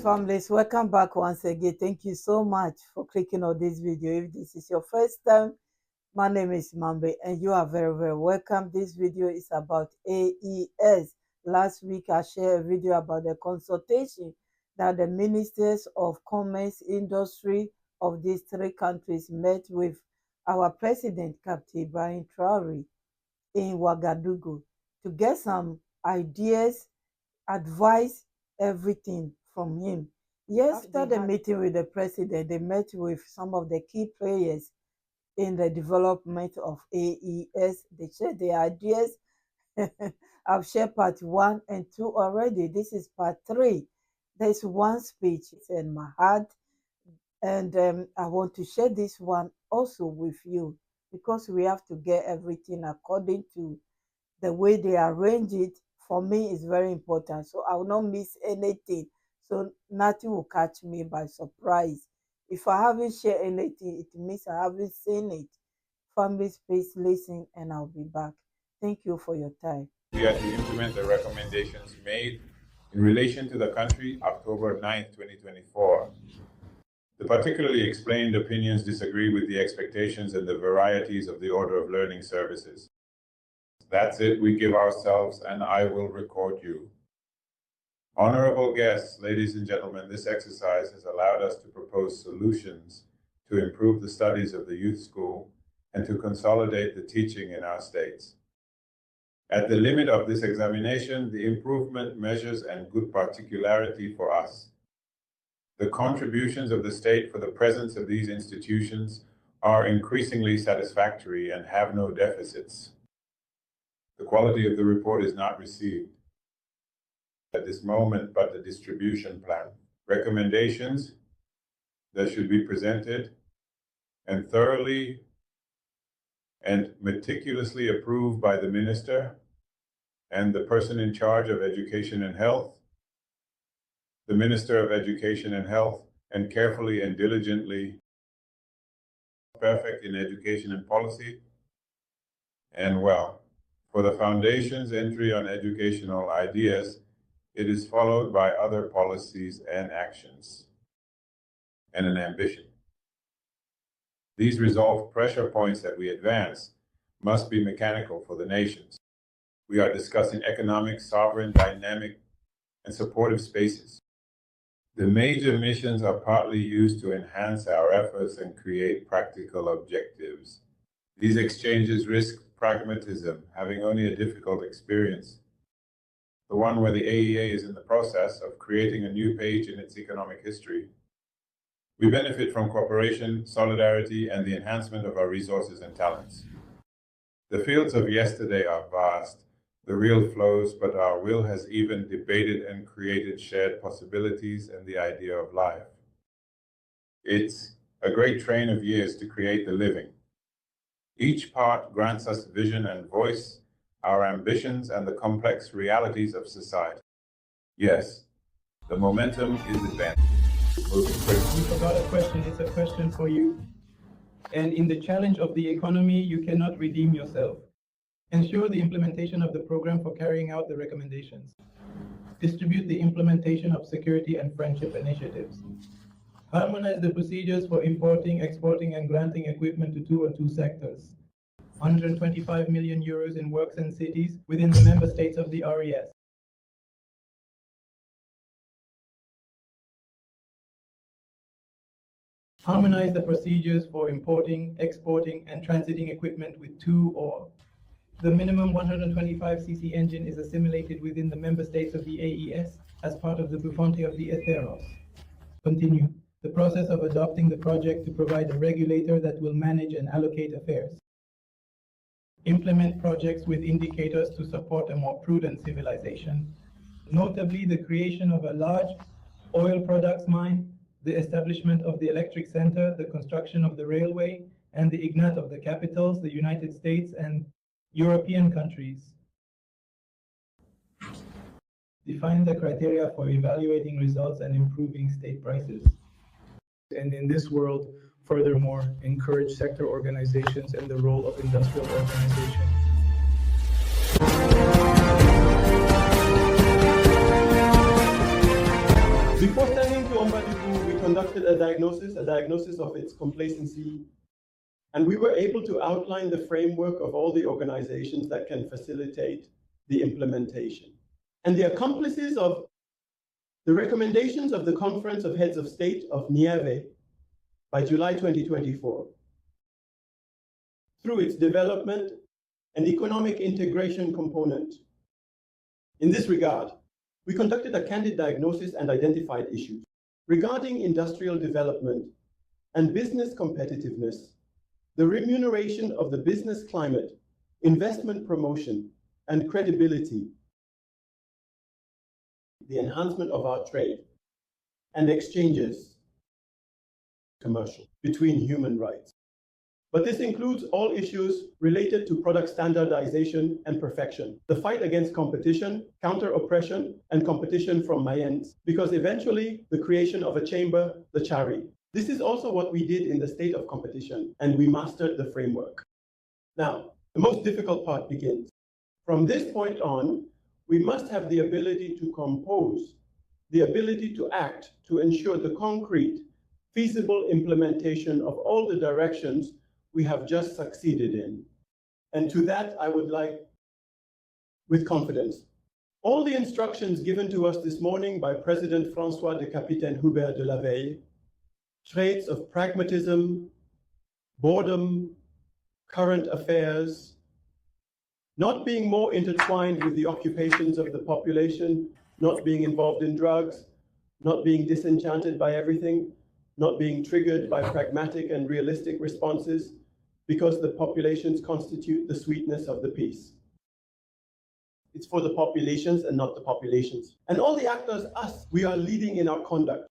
AES families, welcome back once again. Thank you so much for clicking on this video. If this is your first time, my name is Mambe and you are very, very welcome. This video is about AES. Last week I shared a video about the consultation that the Ministers of Commerce, Industry of these three countries met with our President, Captain Ibrahim Traore, in Ouagadougou to get some ideas, advice, everything from him. Yes, after the meeting with the president, they met with some of the key players in the development of AES. They shared their ideas. I've shared part 1 and 2 already. This is part 3. There's one speech. It's in my heart. And I want to share this one also with you because we have to get everything according to the way they arrange it. For me, is very important. So I will not miss anything. So nothing will catch me by surprise. If I haven't shared anything, it means I haven't seen it. Families, please listen and I'll be back. Thank you for your time. We are to implement the recommendations made in relation to the country October 9, 2024. The particularly explained opinions disagree with the expectations and the varieties of the order of learning services. That's it, we give ourselves, and I will record you. Honorable guests, ladies and gentlemen, this exercise has allowed us to propose solutions to improve the studies of the youth school and to consolidate the teaching in our states. At the limit of this examination, the improvement measures and good particularity for us. The contributions of the state for the presence of these institutions are increasingly satisfactory and have no deficits. The quality of the report is not received at this moment, but the distribution plan. Recommendations that should be presented and thoroughly and meticulously approved by the minister and the person in charge of education and health, the Minister of Education and Health, and carefully and diligently perfect in education and policy, and well. For the Foundation's entry on educational ideas, it is followed by other policies and actions, and an ambition. These resolve pressure points that we advance must be mechanical for the nations. We are discussing economic, sovereign, dynamic, and supportive spaces. The major missions are partly used to enhance our efforts and create practical objectives. These exchanges risk pragmatism, having only a difficult experience, the one where the AEA is in the process of creating a new page in its economic history. We benefit from cooperation, solidarity, and the enhancement of our resources and talents. The fields of yesterday are vast, the real flows, but our will has even debated and created shared possibilities and the idea of life. It's a great train of years to create the living. Each part grants us vision and voice, our ambitions and the complex realities of society. Yes, the momentum is advancing. You forgot a question. It's a question for you. And in the challenge of the economy, you cannot redeem yourself. Ensure the implementation of the program for carrying out the recommendations. Distribute the implementation of security and friendship initiatives. Harmonize the procedures for importing, exporting, and granting equipment to 202 sectors. 125 million euros in works and cities within the member states of the AES. Harmonize the procedures for importing, exporting, and transiting equipment with 2 or. The minimum 125cc engine is assimilated within the member states of the AES as part of the Bufonte of the Etheros. Continue the process of adopting the project to provide a regulator that will manage and allocate affairs. Implement projects with indicators to support a more prudent civilization, notably the creation of a large oil products mine, the establishment of the electric center, the construction of the railway, and the IGNAT of the capitals, the United States and European countries. Define the criteria for evaluating results and improving state prices. And in this world, furthermore, encourage sector organizations and the role of industrial organization. Before standing somebody who we conducted a diagnosis of its complacency, and we were able to outline the framework of all the organizations that can facilitate the implementation. And the accomplices of the recommendations of the Conference of Heads of State of Niger by July 2024, through its development and economic integration component. In this regard, we conducted a candid diagnosis and identified issues regarding industrial development and business competitiveness, the remuneration of the business climate, investment promotion, and credibility, the enhancement of our trade, and exchanges, commercial, between human rights. But this includes all issues related to product standardization and perfection, the fight against competition, counter-oppression, and competition from Mayens, because eventually the creation of a chamber, the Chari. This is also what we did in the state of competition, and we mastered the framework. Now, the most difficult part begins. From this point on, we must have the ability to compose, the ability to act, to ensure the concrete, feasible implementation of all the directions we have just succeeded in. And to that, I would like, with confidence, all the instructions given to us this morning by President François de Capitaine Hubert de la Veille, traits of pragmatism, boredom, current affairs, not being more intertwined with the occupations of the population, not being involved in drugs, not being disenchanted by everything, not being triggered by pragmatic and realistic responses, because the populations constitute the sweetness of the peace. It's for the populations and not the populations. And all the actors, us, we are leading in our conduct.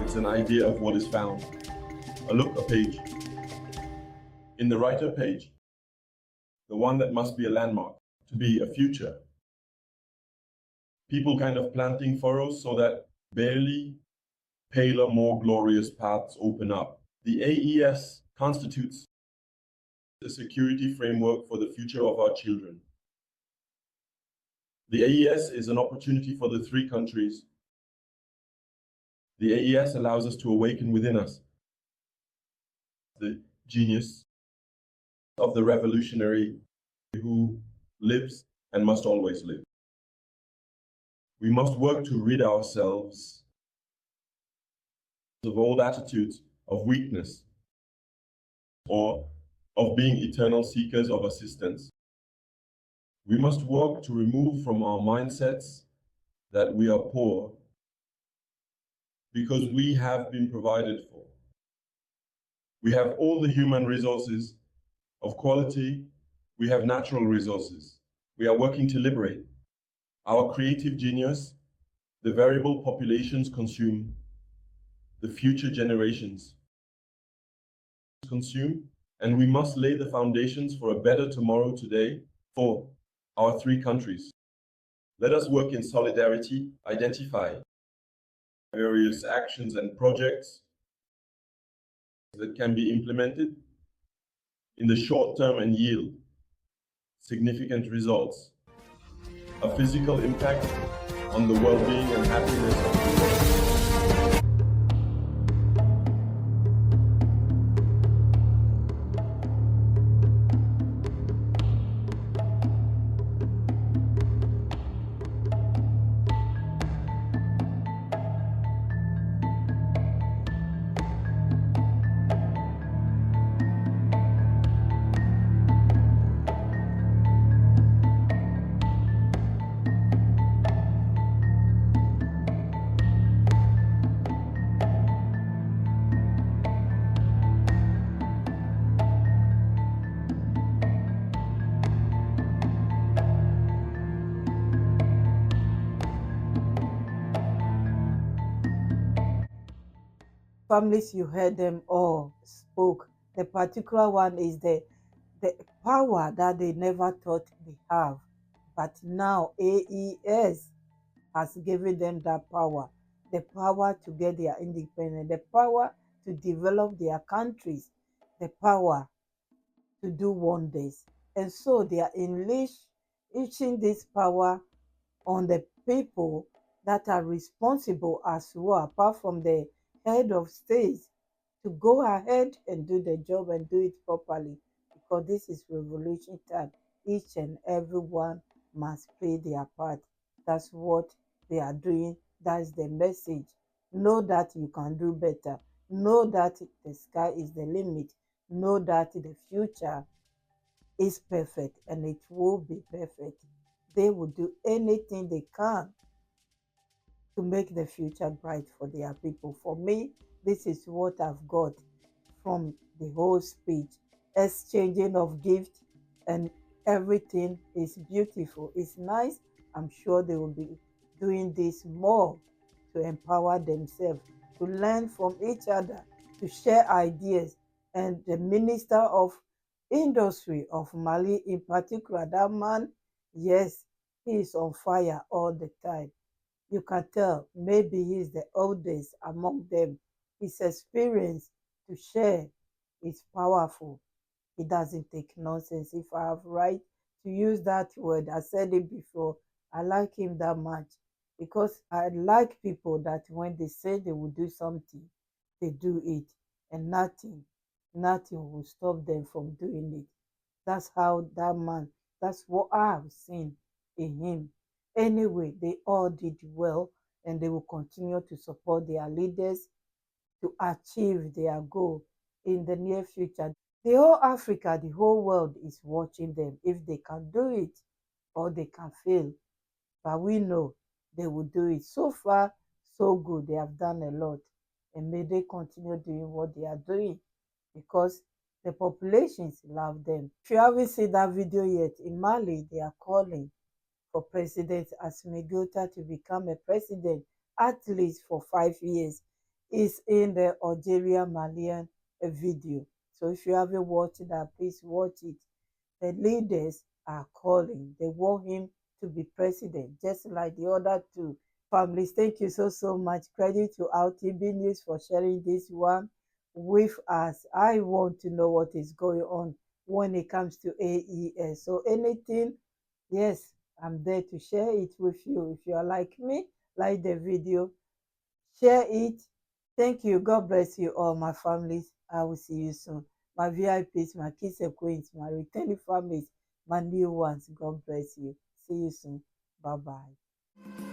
It's an idea of what is found. A page. In the writer page, the one that must be a landmark, to be a future. People kind of planting furrows so that barely paler, more glorious paths open up. The AES constitutes a security framework for the future of our children. The AES is an opportunity for the three countries. The AES allows us to awaken within us the genius of the revolutionary who lives and must always live. We must work to rid ourselves of old attitudes of weakness or of being eternal seekers of assistance. We must work to remove from our mindsets that we are poor because we have been provided for. We have all the human resources of quality. We have natural resources. We are working to liberate. Our creative genius, the variable populations consume, the future generations consume, and we must lay the foundations for a better tomorrow today for our three countries. Let us work in solidarity, identify various actions and projects that can be implemented in the short term and yield significant results, a physical impact on the well-being and happiness of people. Families, you heard them all spoke. The particular one is the power that they never thought they have. But now AES has given them that power, the power to get their independence, the power to develop their countries, the power to do wonders. And so they are unleashing this power on the people that are responsible as well, apart from the head of states, to go ahead and do the job and do it properly, because this is revolution time. Each and every one must play their part. That's what they are doing. That's the message. Know that you can do better. Know that the sky is the limit. Know that the future is perfect and it will be perfect. They will do anything they can to make the future bright for their people. For me, this is what I've got from the whole speech. Exchanging of gifts and everything is beautiful. It's nice. I'm sure they will be doing this more to empower themselves, to learn from each other, to share ideas. And the Minister of Industry of Mali in particular, that man, yes, he is on fire all the time. You can tell maybe he's the oldest among them. His experience to share is powerful. He doesn't take nonsense. If I have right to use that word, I said it before, I like him that much because I like people that when they say they will do something, they do it, and nothing will stop them from doing it. That's how that man, that's what I have seen in him. Anyway, they all did well and they will continue to support their leaders to achieve their goal in the near future. The whole Africa, the whole world is watching them if they can do it or they can fail. But we know they will do it. So far, so good. They have done a lot. And may they continue doing what they are doing because the populations love them. If you haven't seen that video yet, in Mali, they are calling for President Assimi Goïta to become a president at least for 5 years. It's in the Algeria-Malian video. So if you haven't watched that, please watch it. The leaders are calling. They want him to be president, just like the other two families. Thank you so much. Credit to RTB News for sharing this one with us. I want to know what is going on when it comes to AES. So anything, yes, I'm there to share it with you. If you are like me, like the video, share it. Thank you. God bless you all, my families. I will see you soon. My VIPs, my kids and queens, my returning families, my new ones. God bless you. See you soon. Bye-bye.